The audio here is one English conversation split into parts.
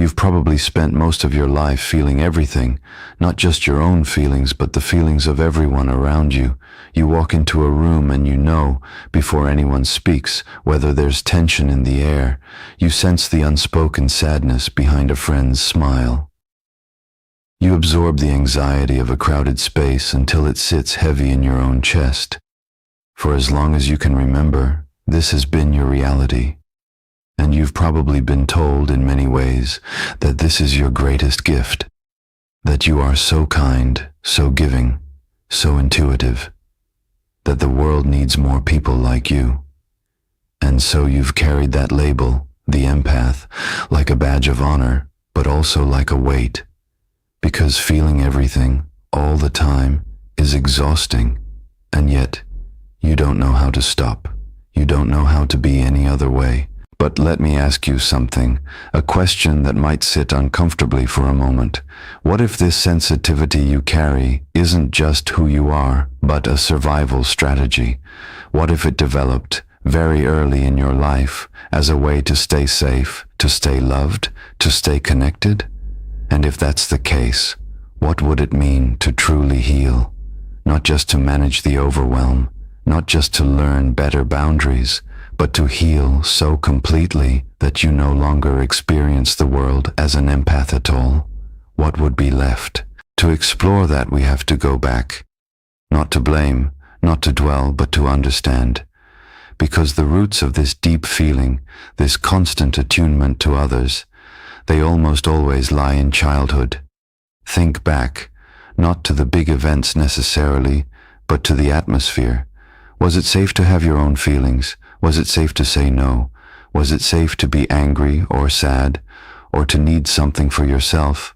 You've probably spent most of your life feeling everything, not just your own feelings, but the feelings of everyone around you. You walk into a room and you know, before anyone speaks, whether there's tension in the air. You sense the unspoken sadness behind a friend's smile. You absorb the anxiety of a crowded space until it sits heavy in your own chest. For as long as you can remember, this has been your reality. And you've probably been told in many ways that this is your greatest gift, that you are so kind, so giving, so intuitive, that the world needs more people like you. And so you've carried that label, the empath, like a badge of honor, but also like a weight. Because feeling everything, all the time, is exhausting, and yet, you don't know how to stop. You don't know how to be any other way. But let me ask you something, a question that might sit uncomfortably for a moment. What if this sensitivity you carry isn't just who you are, but a survival strategy? What if it developed very early in your life as a way to stay safe, to stay loved, to stay connected? And if that's the case, what would it mean to truly heal? Not just to manage the overwhelm, not just to learn better boundaries, but to heal so completely that you no longer experience the world as an empath at all. What would be left? To explore that, we have to go back. Not to blame, not to dwell, but to understand. Because the roots of this deep feeling, this constant attunement to others, they almost always lie in childhood. Think back, not to the big events necessarily, but to the atmosphere. Was it safe to have your own feelings? Was it safe to say no? Was it safe to be angry or sad, or to need something for yourself?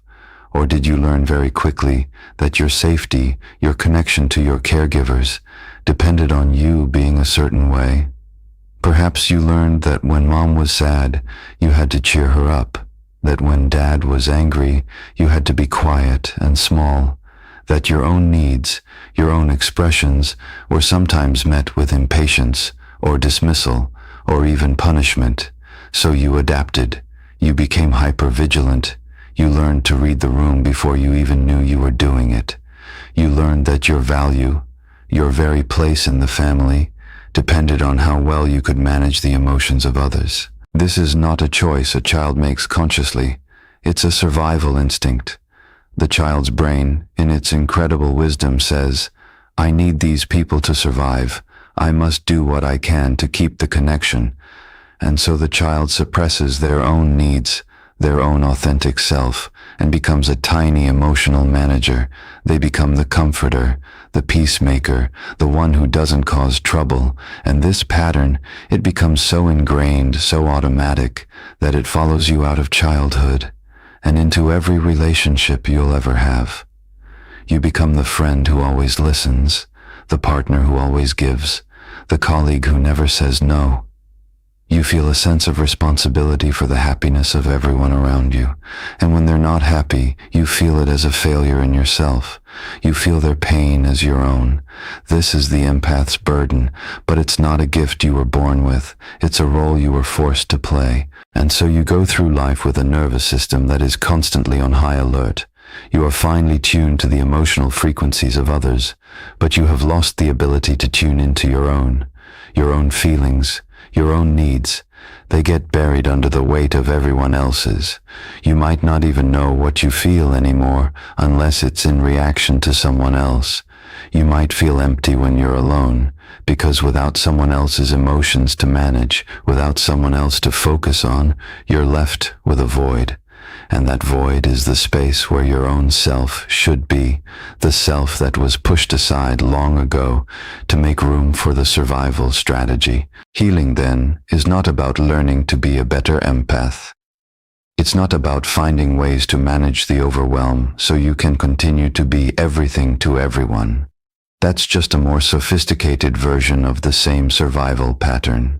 Or did you learn very quickly that your safety, your connection to your caregivers, depended on you being a certain way? Perhaps you learned that when mom was sad, you had to cheer her up, that when dad was angry, you had to be quiet and small, that your own needs, your own expressions, were sometimes met with impatience, or dismissal, or even punishment. So you adapted. You became hyper-vigilant. You learned to read the room before you even knew you were doing it. You learned that your value, your very place in the family, depended on how well you could manage the emotions of others. This is not a choice a child makes consciously. It's a survival instinct. The child's brain, in its incredible wisdom, says, I need these people to survive. I must do what I can to keep the connection. And so the child suppresses their own needs, their own authentic self, and becomes a tiny emotional manager. They become the comforter, the peacemaker, the one who doesn't cause trouble. And this pattern, it becomes so ingrained, so automatic, that it follows you out of childhood and into every relationship you'll ever have. You become the friend who always listens, the partner who always gives, the colleague who never says no. You feel a sense of responsibility for the happiness of everyone around you, and when they're not happy, you feel it as a failure in yourself. You feel their pain as your own. This is the empath's burden, but it's not a gift you were born with. It's a role you were forced to play. And so you go through life with a nervous system that is constantly on high alert. You are finely tuned to the emotional frequencies of others, but you have lost the ability to tune into your own feelings, your own needs. They get buried under the weight of everyone else's. You might not even know what you feel anymore unless it's in reaction to someone else. You might feel empty when you're alone, because without someone else's emotions to manage, without someone else to focus on, you're left with a void. And that void is the space where your own self should be, the self that was pushed aside long ago to make room for the survival strategy. Healing, then, is not about learning to be a better empath. It's not about finding ways to manage the overwhelm so you can continue to be everything to everyone. That's just a more sophisticated version of the same survival pattern.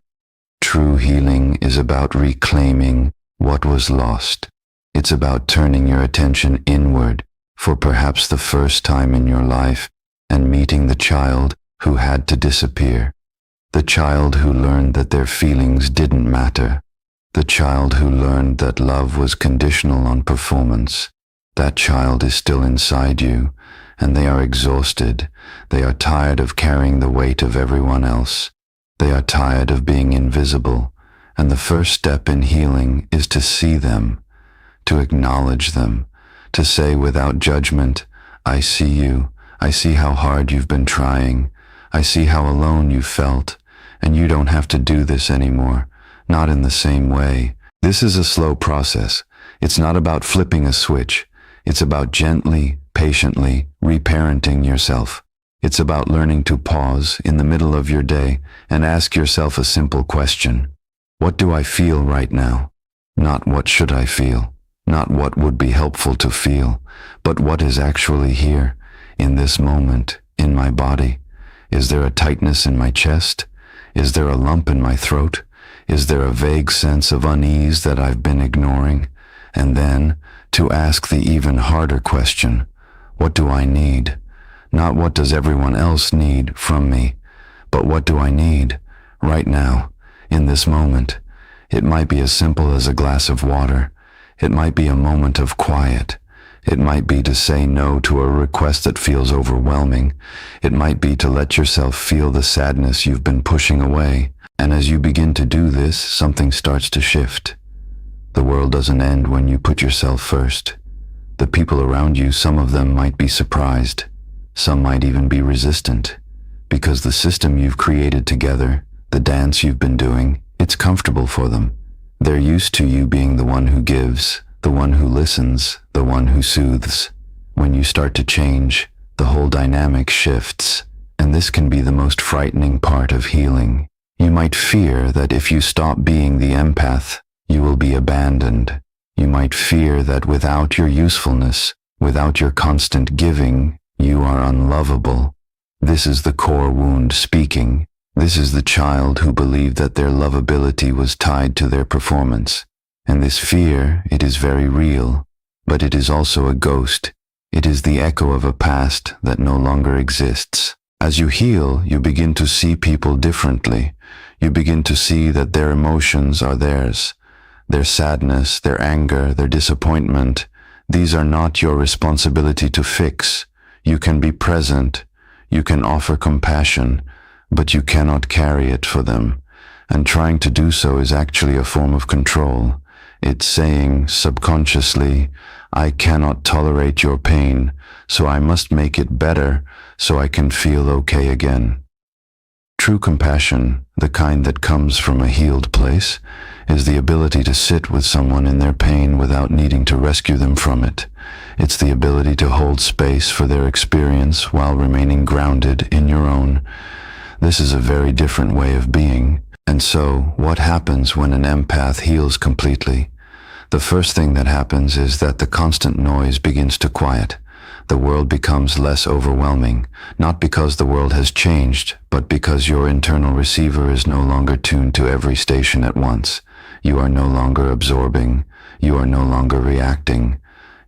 True healing is about reclaiming what was lost. It's about turning your attention inward for perhaps the first time in your life and meeting the child who had to disappear, the child who learned that their feelings didn't matter, The child who learned that love was conditional on performance. That child is still inside you, and they are exhausted. They are tired of carrying the weight of everyone else. They are tired of being invisible, and the first step in healing is to see them, to acknowledge them, to say without judgment, I see you. I see how hard you've been trying. I see how alone you felt, and you don't have to do this anymore, not in the same way. This is a slow process. It's not about flipping a switch. It's about gently, patiently reparenting yourself. It's about learning to pause in the middle of your day and ask yourself a simple question. What do I feel right now? Not what should I feel, not what would be helpful to feel, but what is actually here, in this moment, in my body. Is there a tightness in my chest? Is there a lump in my throat? Is there a vague sense of unease that I've been ignoring? And then, to ask the even harder question, what do I need? Not what does everyone else need from me, but what do I need right now, in this moment? It might be as simple as a glass of water. It might be a moment of quiet. It might be to say no to a request that feels overwhelming. It might be to let yourself feel the sadness you've been pushing away. And as you begin to do this, something starts to shift. The world doesn't end when you put yourself first. The people around you, some of them might be surprised. Some might even be resistant. Because the system you've created together, the dance you've been doing, it's comfortable for them. They're used to you being the one who gives, the one who listens, the one who soothes. When you start to change, the whole dynamic shifts, and this can be the most frightening part of healing. You might fear that if you stop being the empath, you will be abandoned. You might fear that without your usefulness, without your constant giving, you are unlovable. This is the core wound speaking. This is the child who believed that their lovability was tied to their performance. And this fear, it is very real, but it is also a ghost. It is the echo of a past that no longer exists. As you heal, you begin to see people differently. You begin to see that their emotions are theirs. Their sadness, their anger, their disappointment, these are not your responsibility to fix. You can be present. You can offer compassion, but you cannot carry it for them. And trying to do so is actually a form of control. It's saying subconsciously, I cannot tolerate your pain, so I must make it better so I can feel okay again. True compassion, the kind that comes from a healed place, is the ability to sit with someone in their pain without needing to rescue them from it. It's the ability to hold space for their experience while remaining grounded in your own. This is a very different way of being. And so, what happens when an empath heals completely? The first thing that happens is that the constant noise begins to quiet. The world becomes less overwhelming, not because the world has changed, but because your internal receiver is no longer tuned to every station at once. You are no longer absorbing. You are no longer reacting.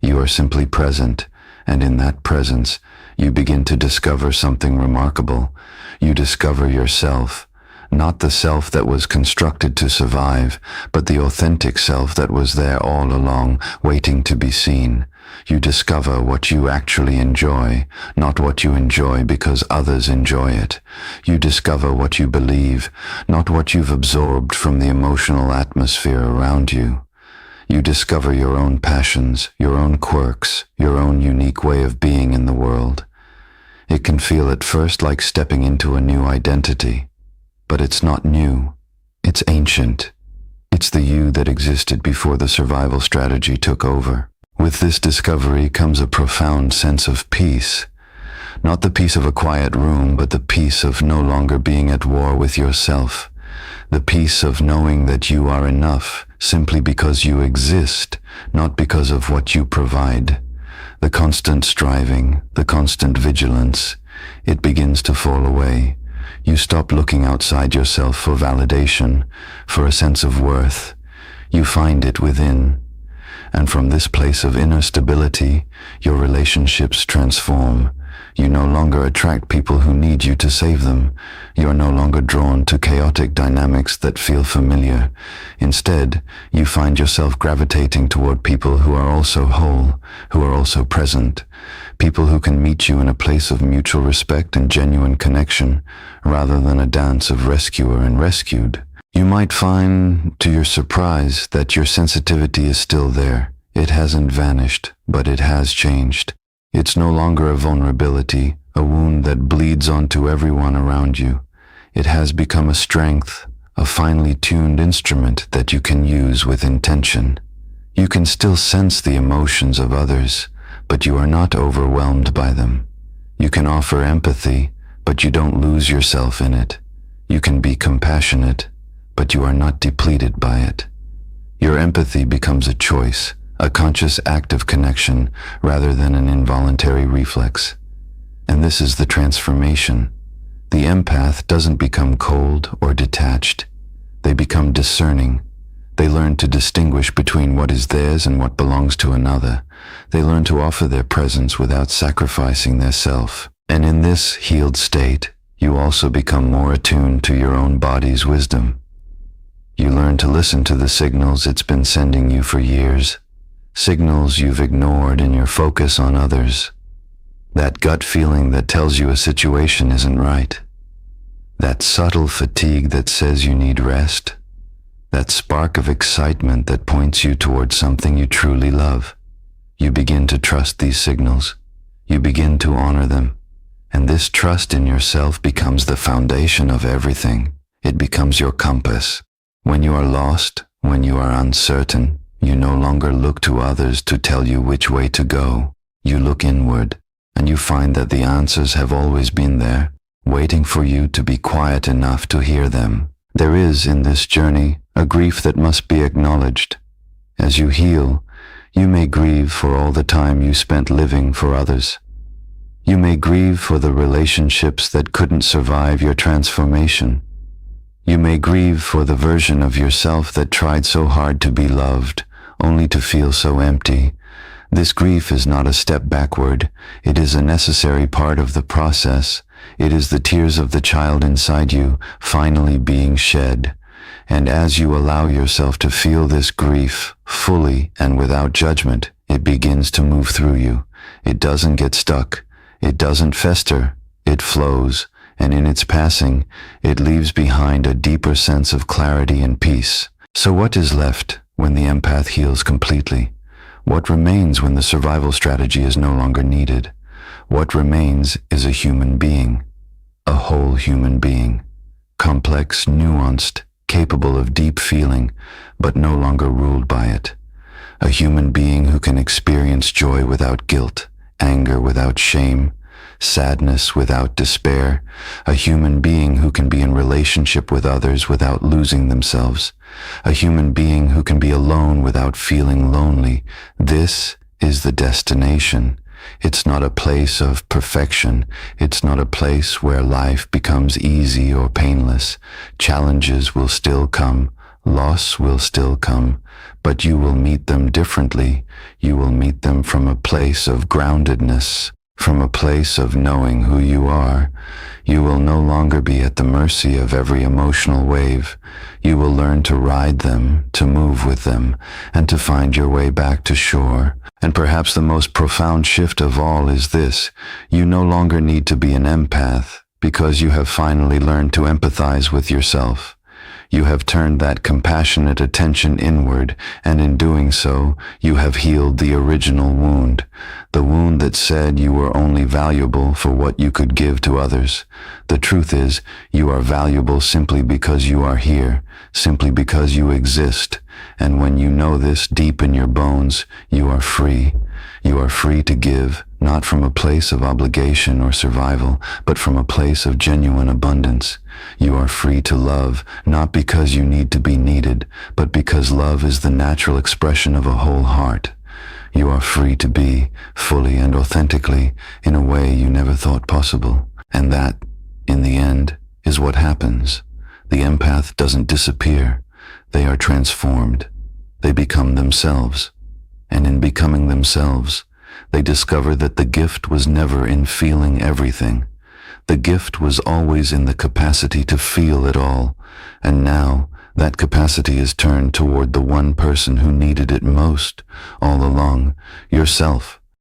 You are simply present, and in that presence, you begin to discover something remarkable. You discover yourself. Not the self that was constructed to survive, but the authentic self that was there all along, waiting to be seen. You discover what you actually enjoy, not what you enjoy because others enjoy it. You discover what you believe, not what you've absorbed from the emotional atmosphere around you. You discover your own passions, your own quirks, your own unique way of being in the world. It can feel at first like stepping into a new identity. But it's not new. It's ancient. It's the you that existed before the survival strategy took over. With this discovery comes a profound sense of peace. Not the peace of a quiet room, but the peace of no longer being at war with yourself. The peace of knowing that you are enough simply because you exist, not because of what you provide. The constant striving, the constant vigilance, it begins to fall away. You stop looking outside yourself for validation, for a sense of worth. You find it within. And from this place of inner stability, your relationships transform. You no longer attract people who need you to save them. You are no longer drawn to chaotic dynamics that feel familiar. Instead, you find yourself gravitating toward people who are also whole, who are also present, people who can meet you in a place of mutual respect and genuine connection, rather than a dance of rescuer and rescued. You might find, to your surprise, that your sensitivity is still there. It hasn't vanished, but it has changed. It's no longer a vulnerability, a wound that bleeds onto everyone around you. It has become a strength, a finely tuned instrument that you can use with intention. You can still sense the emotions of others, but you are not overwhelmed by them. You can offer empathy, but you don't lose yourself in it. You can be compassionate, but you are not depleted by it. Your empathy becomes a choice, a conscious act of connection rather than an involuntary reflex. And this is the transformation. The empath doesn't become cold or detached. They become discerning. They learn to distinguish between what is theirs and what belongs to another. They learn to offer their presence without sacrificing their self. And in this healed state, you also become more attuned to your own body's wisdom. You learn to listen to the signals it's been sending you for years, signals you've ignored in your focus on others. That gut feeling that tells you a situation isn't right. That subtle fatigue that says you need rest. That spark of excitement that points you towards something you truly love. You begin to trust these signals. You begin to honor them. And this trust in yourself becomes the foundation of everything. It becomes your compass. When you are lost, when you are uncertain, you no longer look to others to tell you which way to go. You look inward, and you find that the answers have always been there, waiting for you to be quiet enough to hear them. There is, in this journey, a grief that must be acknowledged. As you heal, you may grieve for all the time you spent living for others. You may grieve for the relationships that couldn't survive your transformation. You may grieve for the version of yourself that tried so hard to be loved, only to feel so empty. This grief is not a step backward. It is a necessary part of the process. It is the tears of the child inside you finally being shed. And as you allow yourself to feel this grief fully and without judgment, it begins to move through you. It doesn't get stuck. It doesn't fester. It flows. And in its passing, it leaves behind a deeper sense of clarity and peace. So what is left when the empath heals completely? What remains when the survival strategy is no longer needed? What remains is a human being, a whole human being, complex, nuanced, capable of deep feeling, but no longer ruled by it. A human being who can experience joy without guilt, anger without shame, sadness without despair, a human being who can be in relationship with others without losing themselves, a human being who can be alone without feeling lonely. This is the destination. It's not a place of perfection. It's not a place where life becomes easy or painless. Challenges will still come. Loss will still come, but you will meet them differently. You will meet them from a place of groundedness, from a place of knowing who you are. You will no longer be at the mercy of every emotional wave. You will learn to ride them, to move with them, and to find your way back to shore. And perhaps the most profound shift of all is this: you no longer need to be an empath, because you have finally learned to empathize with yourself. You have turned that compassionate attention inward, and in doing so, you have healed the original wound, the wound that said you were only valuable for what you could give to others. The truth is, you are valuable simply because you are here, simply because you exist, and when you know this deep in your bones, you are free. You are free to give, not from a place of obligation or survival, but from a place of genuine abundance. You are free to love, not because you need to be needed, but because love is the natural expression of a whole heart. You are free to be, fully and authentically, in a way you never thought possible. And that, in the end, is what happens. The empath doesn't disappear. They are transformed. They become themselves. And in becoming themselves, they discover that the gift was never in feeling everything. The gift was always in the capacity to feel it all, and now that capacity is turned toward the one person who needed it most all along, yourself.